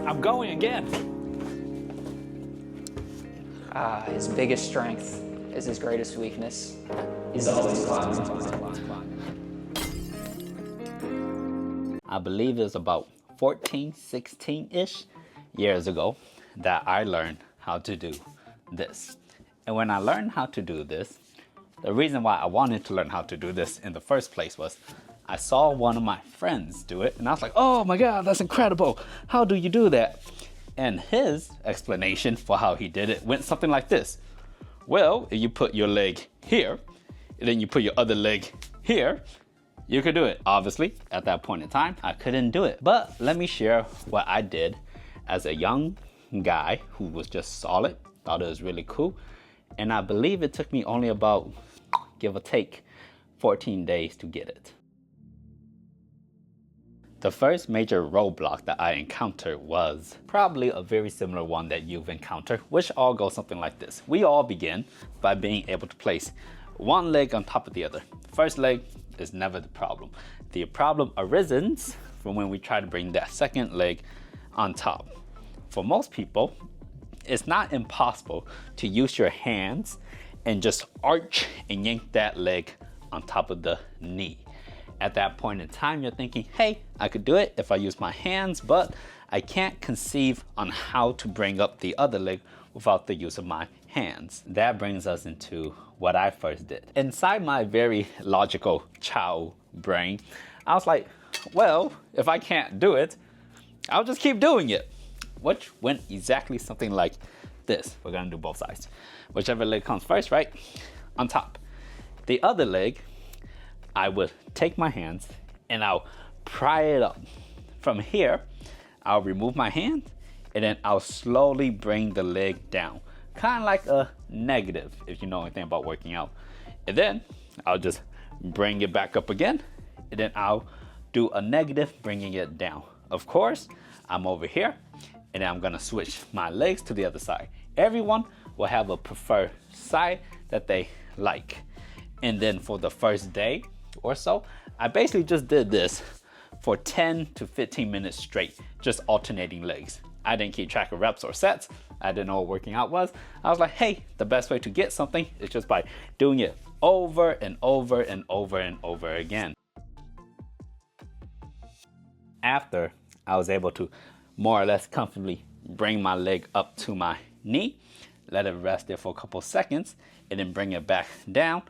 I'm going again. His biggest strength is his greatest weakness. He's always climbing. I believe it was about 14, 16-ish years ago that I learned how to do this. And when I learned how to do this, the reason why I wanted to learn how to do this in the first place was I saw one of my friends do it and I was like, oh my God, that's incredible. How do you do that? And his explanation for how he did it went something like this. Well, if you put your leg here, and then you put your other leg here, you could do it. Obviously, at that point in time, I couldn't do it. But let me share what I did as a young guy who was just solid, thought it was really cool. And I believe it took me only about, give or take, 14 days to get it. The first major roadblock that I encountered was probably a very similar one that you've encountered, which all goes something like this. We all begin by being able to place one leg on top of the other. First leg is never the problem. The problem arises from when we try to bring that second leg on top. For most people, it's not impossible to use your hands and just arch and yank that leg on top of the knee. At that point in time, you're thinking, hey, I could do it if I use my hands, but I can't conceive on how to bring up the other leg without the use of my hands. That brings us into what I first did. Inside my very logical child brain, I was like, well, if I can't do it, I'll just keep doing it. Which went exactly something like this. We're gonna do both sides. Whichever leg comes first, right? On top. The other leg, I would take my hands and I'll pry it up. From here, I'll remove my hand and then I'll slowly bring the leg down. Kind of like a negative, if you know anything about working out. And then I'll just bring it back up again. And then I'll do a negative, bringing it down. Of course, I'm over here and then I'm gonna switch my legs to the other side. Everyone will have a preferred side that they like. And then for the first day or so, I basically just did this for 10 to 15 minutes straight, just alternating legs. I didn't keep track of reps or sets. I didn't know what working out was. I was like, hey, the best way to get something is just by doing it over and over and over and over again. After I was able to more or less comfortably bring my leg up to my knee, let it rest there for a couple seconds, and then bring it back down,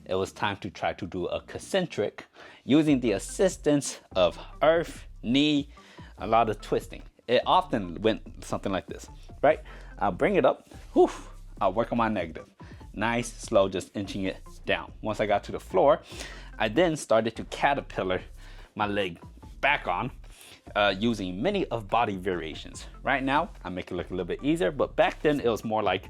it was time to try to do a concentric using the assistance of earth, knee, a lot of twisting. It often went something like this, right? I'll bring it up, whew, I'll work on my negative. Nice, slow, just inching it down. Once I got to the floor, I then started to caterpillar my leg back on using many of body variations. Right now, I make it look a little bit easier, but back then it was more like,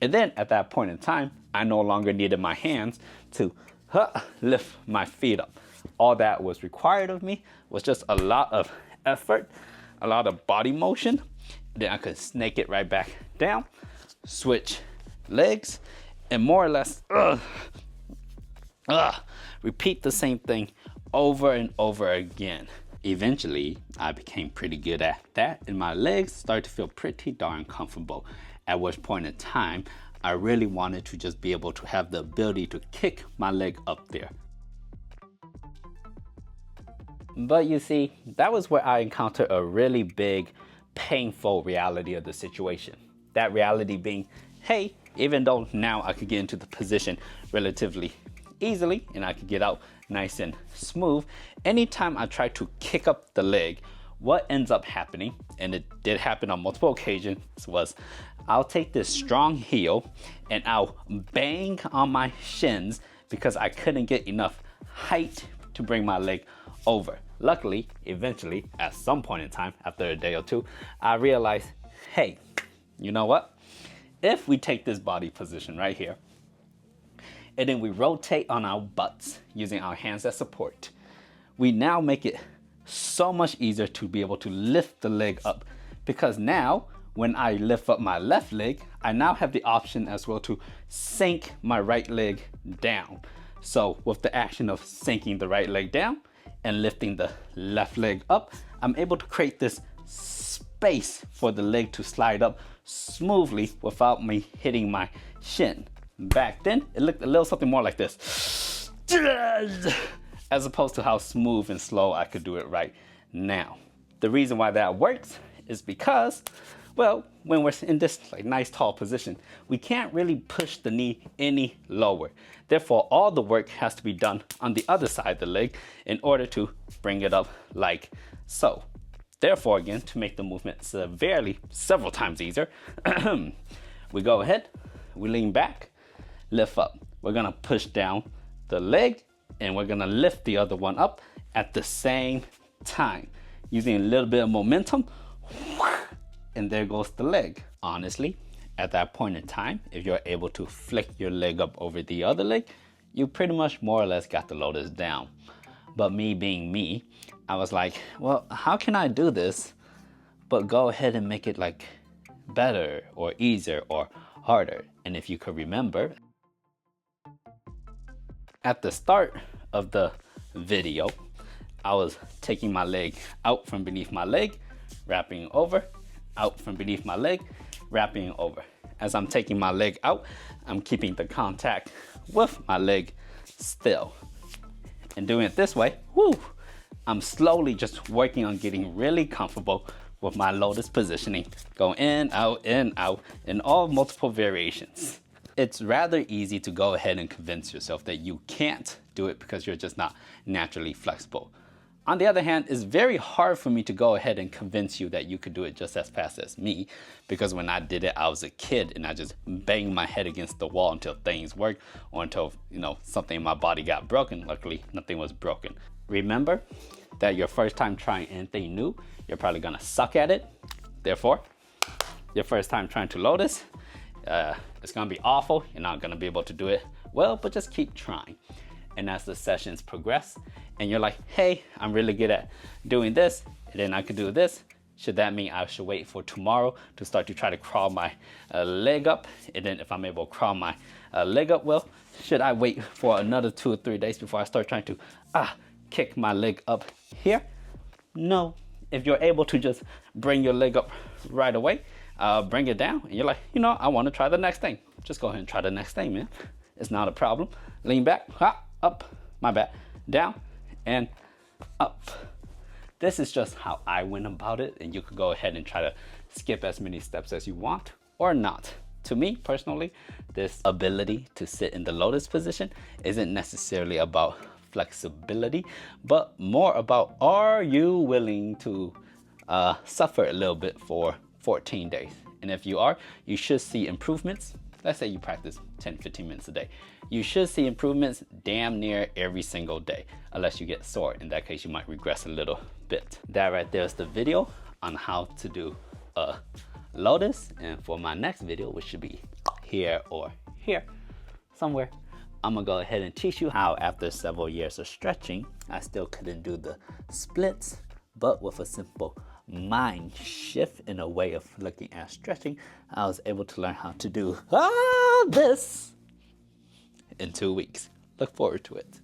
and then at that point in time, I no longer needed my hands to lift my feet up. All that was required of me was just a lot of effort, a lot of body motion. Then I could snake it right back down, switch legs, and more or less repeat the same thing over and over again. Eventually, I became pretty good at that and my legs started to feel pretty darn comfortable. At which point in time, I really wanted to just be able to have the ability to kick my leg up there. But you see, that was where I encountered a really big, painful reality of the situation. That reality being, hey, even though now I could get into the position relatively easily and I could get out nice and smooth, anytime I try to kick up the leg, what ends up happening, and it did happen on multiple occasions, was I'll take this strong heel and I'll bang on my shins because I couldn't get enough height to bring my leg over. Luckily, eventually, at some point in time, after a day or two, I realized, hey, you know what? If we take this body position right here, and then we rotate on our butts using our hands as support, we now make it so much easier to be able to lift the leg up, because now when I lift up my left leg, I now have the option as well to sink my right leg down. So with the action of sinking the right leg down, and lifting the left leg up, I'm able to create this space for the leg to slide up smoothly without me hitting my shin. Back then, it looked a little something more like this, as opposed to how smooth and slow I could do it right now. The reason why that works is because, well, when we're in this like nice tall position, we can't really push the knee any lower. Therefore, all the work has to be done on the other side of the leg in order to bring it up like so. Therefore, again, to make the movement several times easier, we go ahead, we lean back, lift up. We're gonna push down the leg and we're gonna lift the other one up at the same time, using a little bit of momentum, and there goes the leg. Honestly, at that point in time, if you're able to flick your leg up over the other leg, you pretty much more or less got the LOTUS down. But me being me, I was like, well, how can I do this, but go ahead and make it like better or easier or harder? And if you could remember, at the start of the video, I was taking my leg out from beneath my leg, wrapping over, out from beneath my leg, wrapping over. As I'm taking my leg out, I'm keeping the contact with my leg still. And doing it this way, I'm slowly just working on getting really comfortable with my LOTUS positioning. Go in, in all multiple variations. It's rather easy to go ahead and convince yourself that you can't do it because you're just not naturally flexible. On the other hand, it's very hard for me to go ahead and convince you that you could do it just as fast as me, because when I did it, I was a kid and I just banged my head against the wall until things worked, or until, something in my body got broken. Luckily, nothing was broken. Remember that your first time trying anything new, you're probably gonna suck at it. Therefore, your first time trying to LOTUS, it's gonna be awful. You're not gonna be able to do it well, but just keep trying. And as the sessions progress and you're like, hey, I'm really good at doing this, and then I could do this, should that mean I should wait for tomorrow to start to try to crawl my leg up? And then if I'm able to crawl my leg up well, should I wait for another 2 or 3 days before I start trying to kick my leg up here? No. If you're able to just bring your leg up right away, bring it down, and you're like, I want to try the next thing. Just go ahead and try the next thing, man. It's not a problem. Lean back, up, my back, down, and up. This is just how I went about it, and you could go ahead and try to skip as many steps as you want or not. To me, personally, this ability to sit in the LOTUS position isn't necessarily about flexibility, but more about, are you willing to suffer a little bit for 14 days? And if you are, you should see improvements. Let's say you practice 10-15 minutes a day. You should see improvements damn near every single day, unless you get sore. In that case, you might regress a little bit. That right there is the video on how to do a LOTUS. And for my next video, which should be here or here, somewhere, I'm gonna go ahead and teach you how, after several years of stretching, I still couldn't do the splits, but with a simple mind shift in a way of looking at stretching, I was able to learn how to do this in 2 weeks. Look forward to it.